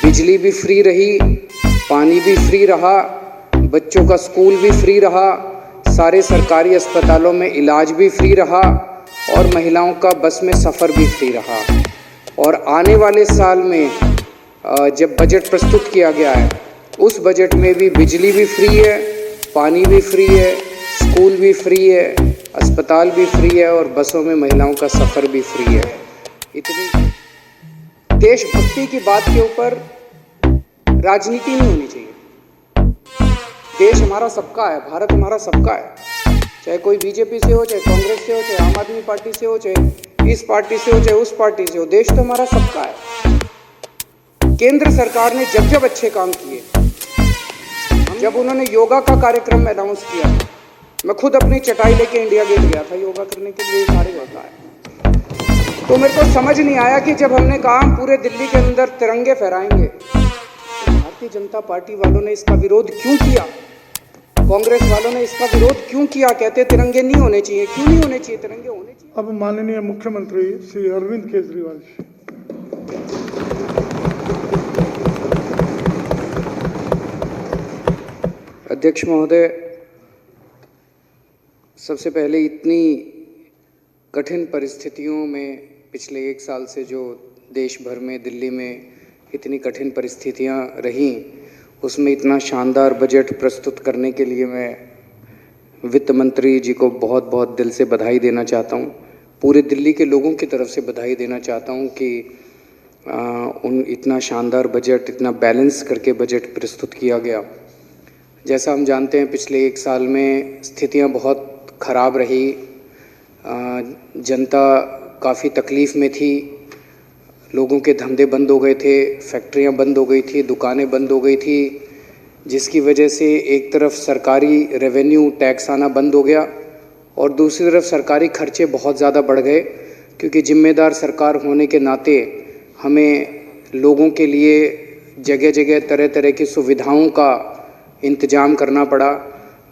बिजली भी फ्री रही, पानी भी फ्री रहा, बच्चों का स्कूल भी फ्री रहा, सारे सरकारी अस्पतालों में इलाज भी फ्री रहा और महिलाओं का बस में सफ़र भी फ्री रहा। और आने वाले साल में जब बजट प्रस्तुत किया गया है, उस बजट में भी बिजली भी फ्री है, पानी भी फ्री है, स्कूल भी फ्री है, अस्पताल भी फ्री है और बसों में महिलाओं का सफ़र भी फ्री है। इतनी देशभक्ति की बात के ऊपर राजनीति नहीं होनी चाहिए। देश हमारा सबका है, भारत हमारा सबका है, चाहे कोई बीजेपी से हो, चाहे कांग्रेस से हो, चाहे आम आदमी पार्टी से हो, चाहे इस पार्टी से हो, चाहे उस पार्टी से हो, देश तो हमारा सबका है। केंद्र सरकार ने जब जब अच्छे काम किए, जब उन्होंने योगा का कार्यक्रम अनाउंस किया, मैं खुद अपनी चटाई लेके इंडिया गेट गया था योगा करने के लिए, सारे होता है। तो मेरे को समझ नहीं आया कि जब हमने कहा हम पूरे दिल्ली के अंदर तिरंगे फहराएंगे, तो भारतीय जनता पार्टी वालों ने इसका विरोध क्यों किया, कांग्रेस वालों ने इसका विरोध क्यों किया। कहते तिरंगे नहीं होने चाहिए, क्यों नहीं होने चाहिए, तिरंगे होने चाहिए। अब माननीय मुख्यमंत्री श्री अरविंद केजरीवाल जी। अध्यक्ष महोदय, सबसे पहले इतनी कठिन परिस्थितियों में पिछले एक साल से जो देश भर में, दिल्ली में इतनी कठिन परिस्थितियां रहीं, उसमें इतना शानदार बजट प्रस्तुत करने के लिए मैं वित्त मंत्री जी को बहुत बहुत दिल से बधाई देना चाहता हूं। पूरे दिल्ली के लोगों की तरफ से बधाई देना चाहता हूं कि उन इतना शानदार बजट, इतना बैलेंस करके बजट प्रस्तुत किया गया। जैसा हम जानते हैं, पिछले एक साल में स्थितियां बहुत ख़राब रही, जनता काफ़ी तकलीफ़ में थी, लोगों के धंधे बंद हो गए थे, फैक्ट्रियां बंद हो गई थी, दुकानें बंद हो गई थी, जिसकी वजह से एक तरफ सरकारी रेवेन्यू टैक्स आना बंद हो गया और दूसरी तरफ सरकारी खर्चे बहुत ज़्यादा बढ़ गए, क्योंकि जिम्मेदार सरकार होने के नाते हमें लोगों के लिए जगह जगह तरह तरह की सुविधाओं का इंतज़ाम करना पड़ा।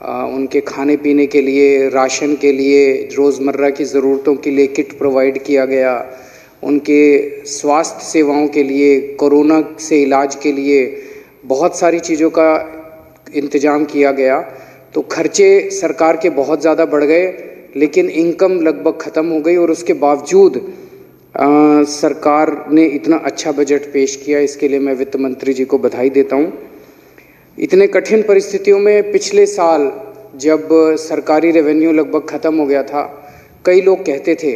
उनके खाने पीने के लिए, राशन के लिए, रोज़मर्रा की ज़रूरतों के लिए किट प्रोवाइड किया गया, उनके स्वास्थ्य सेवाओं के लिए, कोरोना से इलाज के लिए बहुत सारी चीज़ों का इंतज़ाम किया गया। तो खर्चे सरकार के बहुत ज़्यादा बढ़ गए, लेकिन इनकम लगभग ख़त्म हो गई और उसके बावजूद सरकार ने इतना अच्छा बजट पेश किया। इसके लिए मैं वित्त मंत्री जी को बधाई देता हूँ। इतने कठिन परिस्थितियों में पिछले साल जब सरकारी रेवेन्यू लगभग ख़त्म हो गया था, कई लोग कहते थे,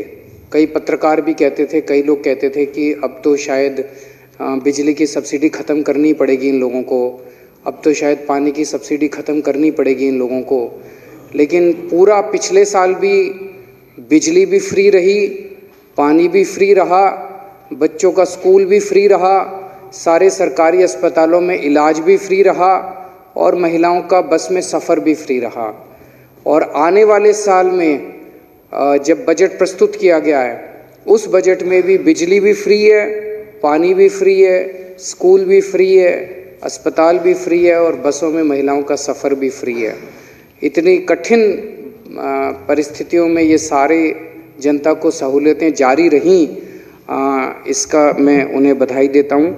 कई पत्रकार भी कहते थे, कई लोग कहते थे कि अब तो शायद बिजली की सब्सिडी ख़त्म करनी पड़ेगी इन लोगों को, अब तो शायद पानी की सब्सिडी ख़त्म करनी पड़ेगी इन लोगों को। लेकिन पूरा पिछले साल भी बिजली भी फ्री रही, पानी भी फ्री रहा, बच्चों का स्कूल भी फ्री रहा, सारे सरकारी अस्पतालों में इलाज भी फ्री रहा और महिलाओं का बस में सफ़र भी फ्री रहा। और आने वाले साल में जब बजट प्रस्तुत किया गया है, उस बजट में भी बिजली भी फ्री है, पानी भी फ्री है, स्कूल भी फ्री है, अस्पताल भी फ्री है और बसों में महिलाओं का सफ़र भी फ्री है। इतनी कठिन परिस्थितियों में ये सारे जनता को सहूलियतें जारी रहीं, इसका मैं उन्हें बधाई देता हूँ।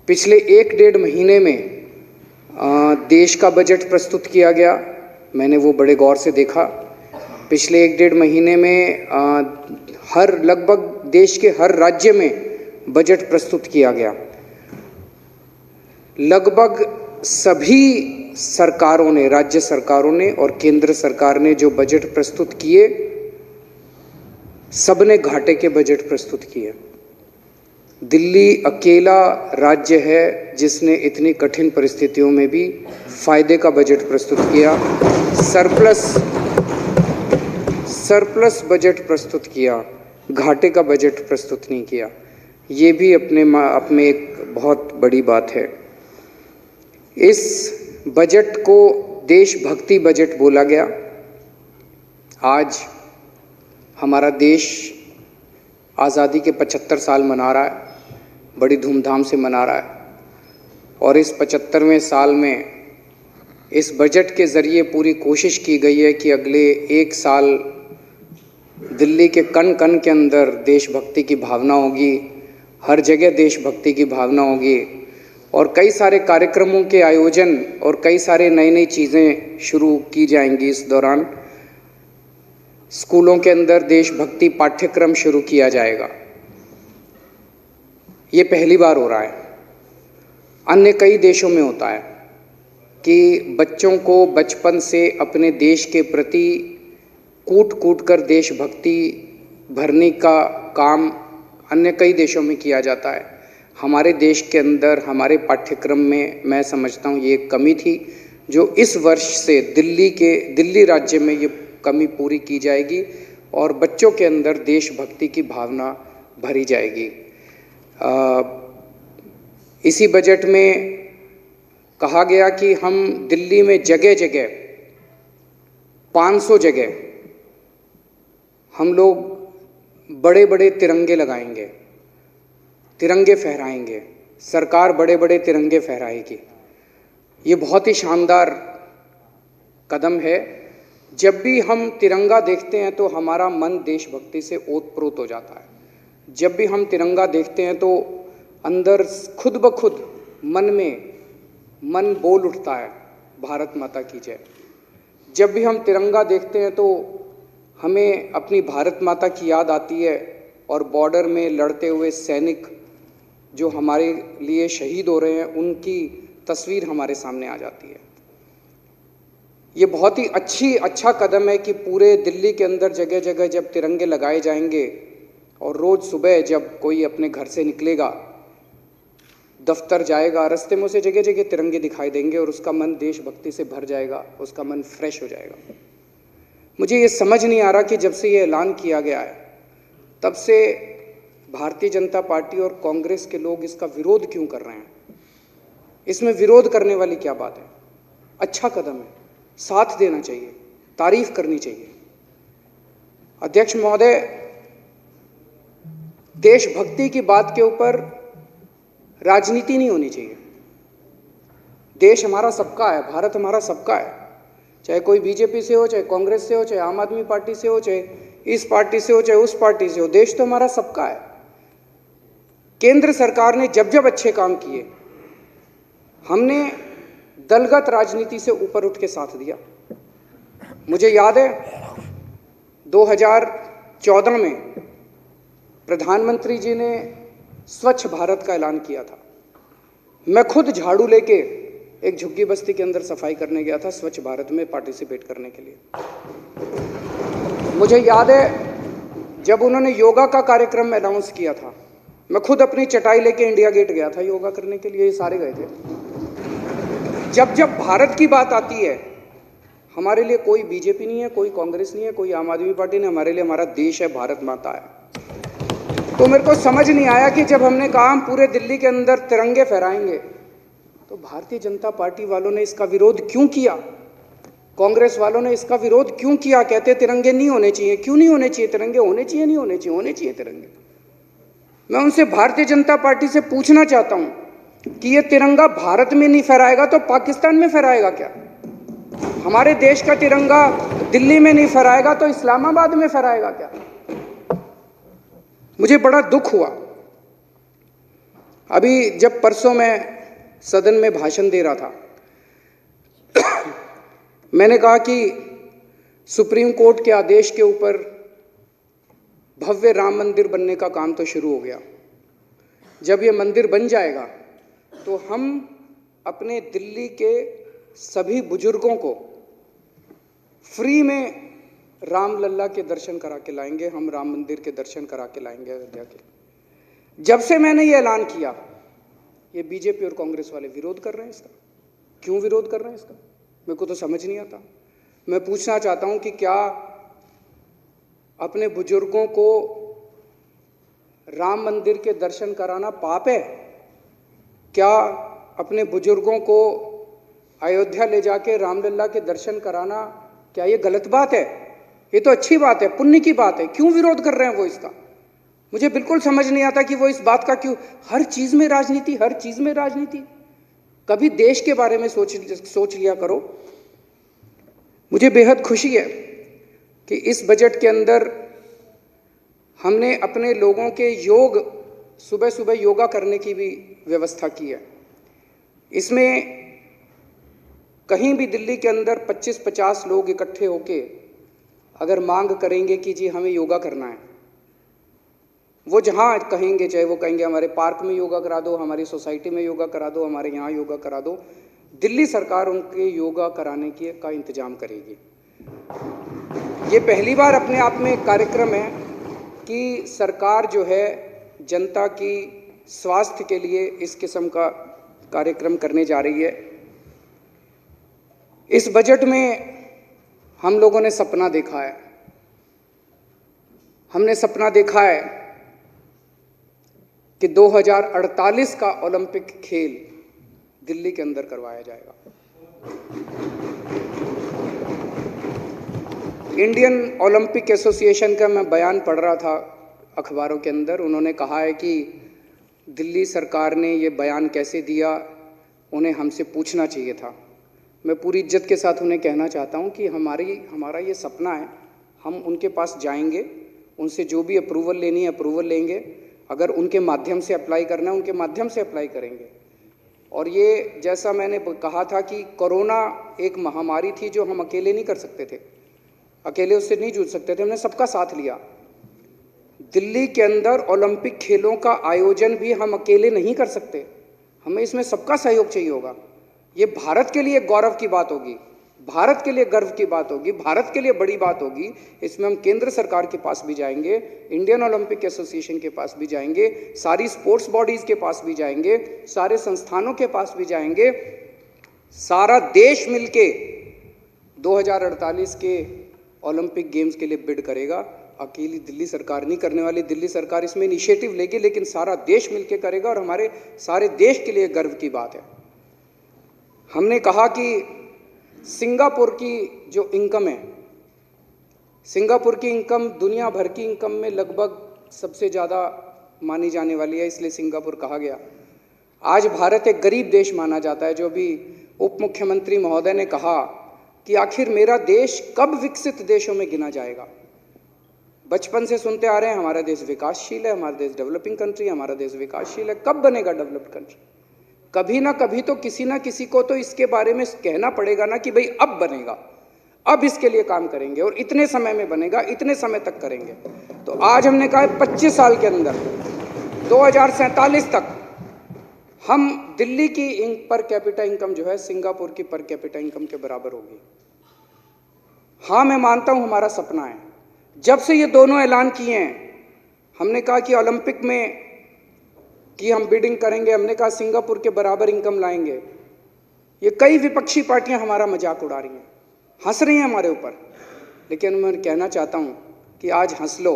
पिछले 1-1.5 महीने में देश का बजट प्रस्तुत किया गया, मैंने वो बड़े गौर से देखा। पिछले 1-1.5 महीने में लगभग देश के हर राज्य में बजट प्रस्तुत किया गया। लगभग सभी सरकारों ने, राज्य सरकारों ने और केंद्र सरकार ने जो बजट प्रस्तुत किए, सबने घाटे के बजट प्रस्तुत किए। दिल्ली अकेला राज्य है जिसने इतनी कठिन परिस्थितियों में भी फायदे का बजट प्रस्तुत किया, सरप्लस बजट प्रस्तुत किया, घाटे का बजट प्रस्तुत नहीं किया। ये भी अपने एक बहुत बड़ी बात है। इस बजट को देशभक्ति बजट बोला गया। आज हमारा देश आज़ादी के 75 साल मना रहा है, बड़ी धूमधाम से मना रहा है और इस 75वें साल में इस बजट के ज़रिए पूरी कोशिश की गई है कि अगले एक साल दिल्ली के कण कण के अंदर देशभक्ति की भावना होगी, हर जगह देशभक्ति की भावना होगी और कई सारे कार्यक्रमों के आयोजन और कई सारे नई नई चीज़ें शुरू की जाएंगी। इस दौरान स्कूलों के अंदर देशभक्ति पाठ्यक्रम शुरू किया जाएगा। ये पहली बार हो रहा है। अन्य कई देशों में होता है कि बच्चों को बचपन से अपने देश के प्रति कूट कूट कर देशभक्ति भरने का काम अन्य कई देशों में किया जाता है। हमारे देश के अंदर हमारे पाठ्यक्रम में मैं समझता हूँ ये एक कमी थी, जो इस वर्ष से दिल्ली राज्य में ये कमी पूरी की जाएगी और बच्चों के अंदर देशभक्ति की भावना भरी जाएगी। इसी बजट में कहा गया कि हम दिल्ली में जगह जगह 500 जगह हम लोग बड़े बड़े तिरंगे लगाएंगे, तिरंगे फहराएंगे। सरकार बड़े बड़े तिरंगे फहराएगी। ये बहुत ही शानदार कदम है। जब भी हम तिरंगा देखते हैं तो हमारा मन देशभक्ति से ओतप्रोत हो जाता है। जब भी हम तिरंगा देखते हैं तो अंदर खुद ब खुद मन बोल उठता है, भारत माता की जय। जब भी हम तिरंगा देखते हैं तो हमें अपनी भारत माता की याद आती है और बॉर्डर में लड़ते हुए सैनिक जो हमारे लिए शहीद हो रहे हैं उनकी तस्वीर हमारे सामने आ जाती है। ये बहुत ही अच्छा कदम है कि पूरे दिल्ली के अंदर जगह जगह जब तिरंगे लगाए जाएंगे और रोज़ सुबह जब कोई अपने घर से निकलेगा, दफ्तर जाएगा, रास्ते में उसे जगह जगह तिरंगे दिखाई देंगे और उसका मन देशभक्ति से भर जाएगा, उसका मन फ्रेश हो जाएगा। मुझे ये समझ नहीं आ रहा कि जब से ये ऐलान किया गया है तब से भारतीय जनता पार्टी और कांग्रेस के लोग इसका विरोध क्यों कर रहे हैं। इसमें विरोध करने वाली क्या बात है? अच्छा कदम है, साथ देना चाहिए, तारीफ करनी चाहिए। अध्यक्ष महोदय, देशभक्ति की बात के ऊपर राजनीति नहीं होनी चाहिए। देश हमारा सबका है, भारत हमारा सबका है, चाहे कोई बीजेपी से हो, चाहे कांग्रेस से हो, चाहे आम आदमी पार्टी से हो, चाहे इस पार्टी से हो, चाहे उस पार्टी से हो। देश तो हमारा सबका है। केंद्र सरकार ने जब जब अच्छे काम किए, हमने दलगत राजनीति से ऊपर उठ के साथ दिया। मुझे याद है 2014 में प्रधानमंत्री जी ने स्वच्छ भारत का ऐलान किया था। मैं खुद झाड़ू लेके एक झुग्गी बस्ती के अंदर सफाई करने गया था, स्वच्छ भारत में पार्टिसिपेट करने के लिए। मुझे याद है जब उन्होंने योगा का कार्यक्रम अनाउंस किया था, मैं खुद अपनी चटाई लेके इंडिया गेट गया था योगा करने के लिए। ये सारे गए थे। जब जब भारत की बात आती है, हमारे लिए कोई बीजेपी नहीं है, कोई कांग्रेस नहीं है, कोई आम आदमी पार्टी नहीं, हमारे लिए हमारा देश है, भारत माता है। तो मेरे को समझ नहीं आया कि जब हमने कहा हम पूरे दिल्ली के अंदर तिरंगे फहराएंगे तो भारतीय जनता पार्टी वालों ने इसका विरोध क्यों किया, कांग्रेस वालों ने इसका विरोध क्यों किया। कहते तिरंगे नहीं होने चाहिए। क्यों नहीं होने चाहिए तिरंगे? होने चाहिए, नहीं होने चाहिए? होने चाहिए तिरंगे। मैं उनसे भारतीय जनता पार्टी से पूछना चाहता हूं कि ये तिरंगा भारत में नहीं फहराएगा तो पाकिस्तान में फहराएगा क्या? हमारे देश का तिरंगा दिल्ली में नहीं फहराएगा तो इस्लामाबाद में फहराएगा क्या? मुझे बड़ा दुख हुआ। अभी जब परसों मैं सदन में भाषण दे रहा था, मैंने कहा कि सुप्रीम कोर्ट के आदेश के ऊपर भव्य राम मंदिर बनने का काम तो शुरू हो गया। जब ये मंदिर बन जाएगा तो हम अपने दिल्ली के सभी बुजुर्गों को फ्री में राम लल्ला के दर्शन करा के लाएंगे, हम राम मंदिर के दर्शन करा के लाएंगे अयोध्या के। जब से मैंने ये ऐलान किया, ये बीजेपी और कांग्रेस वाले विरोध कर रहे हैं इसका। क्यों विरोध कर रहे हैं इसका? मेरे को तो समझ नहीं आता। मैं पूछना चाहता हूं कि क्या अपने बुजुर्गों को राम मंदिर के दर्शन कराना पाप है? क्या अपने बुजुर्गों को अयोध्या ले जाके रामलला के दर्शन कराना, क्या ये गलत बात है? ये तो अच्छी बात है, पुण्य की बात है। क्यों विरोध कर रहे हैं वो इसका? मुझे बिल्कुल समझ नहीं आता कि वो इस बात का क्यों, हर चीज में राजनीति, हर चीज में राजनीति। कभी देश के बारे में सोच लिया करो। मुझे बेहद खुशी है कि इस बजट के अंदर हमने अपने लोगों के योग सुबह सुबह योगा करने की भी व्यवस्था की है। इसमें कहीं भी दिल्ली के अंदर 25-50 लोग इकट्ठे होके अगर मांग करेंगे कि जी हमें योगा करना है, वो जहाँ कहेंगे, चाहे वो कहेंगे हमारे पार्क में योगा करा दो, हमारी सोसाइटी में योगा करा दो, हमारे यहाँ योगा करा दो, दिल्ली सरकार उनके योगा कराने का इंतजाम करेगी। ये पहली बार अपने आप में एक कार्यक्रम है कि सरकार जो है जनता की स्वास्थ्य के लिए इस किस्म का कार्यक्रम करने जा रही है। इस बजट में हम लोगों ने सपना देखा है, हमने सपना देखा है कि 2048 का ओलंपिक खेल दिल्ली के अंदर करवाया जाएगा। इंडियन ओलंपिक एसोसिएशन का मैं बयान पढ़ रहा था अखबारों के अंदर। उन्होंने कहा है कि दिल्ली सरकार ने ये बयान कैसे दिया, उन्हें हमसे पूछना चाहिए था। मैं पूरी इज्जत के साथ उन्हें कहना चाहता हूं कि हमारा ये सपना है, हम उनके पास जाएंगे, उनसे जो भी अप्रूवल लेनी है अप्रूवल लेंगे, अगर उनके माध्यम से अप्लाई करना है उनके माध्यम से अप्लाई करेंगे। और ये जैसा मैंने कहा था कि कोरोना एक महामारी थी जो हम अकेले नहीं कर सकते थे, अकेले उससे नहीं जूझ सकते थे, हमने सबका साथ लिया। दिल्ली के अंदर ओलंपिक खेलों का आयोजन भी हम अकेले नहीं कर सकते, हमें इसमें सबका सहयोग चाहिए होगा। ये भारत के लिए गौरव की बात होगी, भारत के लिए गर्व की बात होगी, भारत के लिए बड़ी बात होगी। इसमें हम केंद्र सरकार के पास भी जाएंगे, इंडियन ओलंपिक एसोसिएशन के पास भी जाएंगे, सारी स्पोर्ट्स बॉडीज के पास भी जाएंगे, सारे संस्थानों के पास भी जाएंगे। सारा देश मिलके 2048 के ओलंपिक गेम्स के लिए बिड करेगा। अकेली दिल्ली सरकार नहीं करने वाली, दिल्ली सरकार इसमें इनिशिएटिव लेगी, लेकिन सारा देश मिलके करेगा और हमारे सारे देश के लिए गर्व की बात है। हमने कहा कि सिंगापुर की जो इनकम है, सिंगापुर की इनकम दुनिया भर की इनकम में लगभग सबसे ज़्यादा मानी जाने वाली है, इसलिए सिंगापुर कहा गया। आज भारत एक गरीब देश माना जाता है। जो भी उप मुख्यमंत्री महोदय ने कहा कि आखिर मेरा देश कब विकसित देशों में गिना जाएगा। बचपन से सुनते आ रहे हैं हमारा देश विकासशील है, हमारा देश डेवलपिंग कंट्री है, हमारा देश विकासशील है। कब बनेगा डेवलप्ड कंट्री? कभी ना कभी तो किसी ना किसी को तो इसके बारे में कहना पड़ेगा ना कि भाई अब बनेगा, अब इसके लिए काम करेंगे और इतने समय में बनेगा, इतने समय तक करेंगे। तो आज हमने कहा 25 साल के अंदर 2047 तक हम दिल्ली की पर कैपिटा इनकम जो है सिंगापुर की पर कैपिटा इनकम के बराबर होगी। हाँ, मैं मानता हूं हमारा सपना है। जब से ये दोनों ऐलान किए हैं, हमने कहा कि ओलंपिक में कि हम बिडिंग करेंगे, हमने कहा सिंगापुर के बराबर इनकम लाएंगे। ये कई विपक्षी पार्टियां हमारा मजाक उड़ा रही हैं, हंस रही हैं हमारे ऊपर, लेकिन मैं कहना चाहता हूं कि आज हंस लो,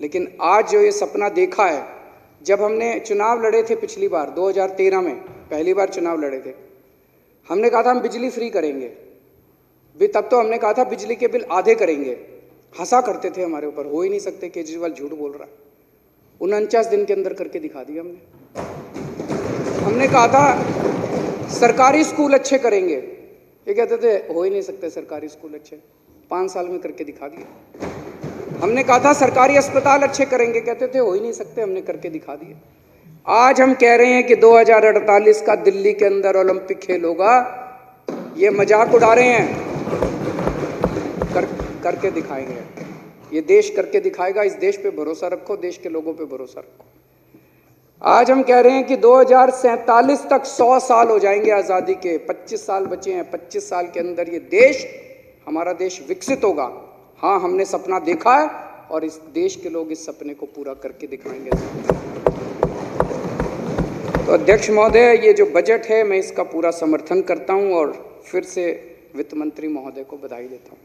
लेकिन आज जो ये सपना देखा है, जब हमने चुनाव लड़े थे पिछली बार 2013 में पहली बार चुनाव लड़े थे, हमने कहा था हम बिजली फ्री करेंगे भी, तब तो हमने कहा था बिजली के बिल आधे करेंगे। हंसा करते थे हमारे ऊपर, हो ही नहीं सकते, केजरीवाल झूठ बोल रहा है। 49 दिन के अंदर करके दिखा दिया हमने। हमने कहा था सरकारी स्कूल अच्छे करेंगे, ये कहते थे हो ही नहीं सकते सरकारी स्कूल अच्छे, 5 साल में करके दिखा दिए। हमने कहा था सरकारी अस्पताल अच्छे करेंगे, कहते थे हो ही नहीं सकते, हमने करके दिखा दिए। आज हम कह रहे हैं कि 2048 का दिल्ली के अंदर ओलंपिक खेल होगा। ये मजाक उड़ा रहे हैं, करके दिखाएंगे। ये देश करके दिखाएगा। इस देश पे भरोसा रखो, देश के लोगों पे भरोसा रखो। आज हम कह रहे हैं कि 2047 तक 100 साल हो जाएंगे आज़ादी के, 25 साल बचे हैं। 25 साल के अंदर ये देश, हमारा देश विकसित होगा। हाँ, हमने सपना देखा है और इस देश के लोग इस सपने को पूरा करके दिखाएंगे। तो अध्यक्ष महोदय, ये जो बजट है मैं इसका पूरा समर्थन करता हूँ और फिर से वित्त मंत्री महोदय को बधाई देता हूँ।